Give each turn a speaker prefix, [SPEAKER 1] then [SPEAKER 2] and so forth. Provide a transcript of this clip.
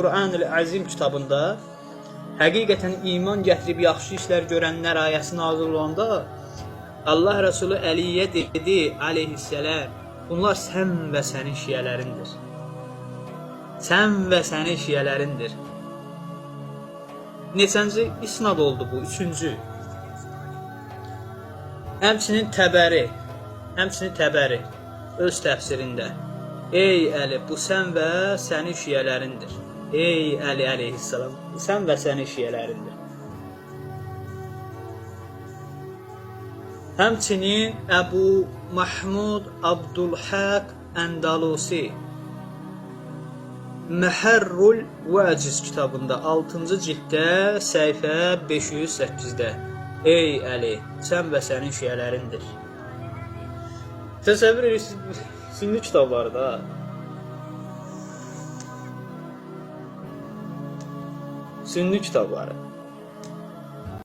[SPEAKER 1] Quran-ı Azim kitabında həqiqətən iman gətirib yaxşı işlər görənlər ayəsi nazil olanda Allah Resulü Əliyə dedi aleyhisselam, bunlar sən və sənin şiyələrindir. Sən və sənin şiyələrindir. Neçənci isnad oldu bu? Üçüncü. Həmçinin Təbəri öz təfsirində ey Əli, bu sən və sənin şiyələrindir. Ey Əli aleyhisselam, bu sən və sənin şiyələrindir. Həmçinin Əbu Mahmud Abdülhaq Endalusi Məhərrul Vəciz kitabında 6-cı cilddə səhifə 508-də ey Əli, sən və sənin şiyələrindir. Təsəvvür edirsiniz, sünni kitablarda sünni kitabları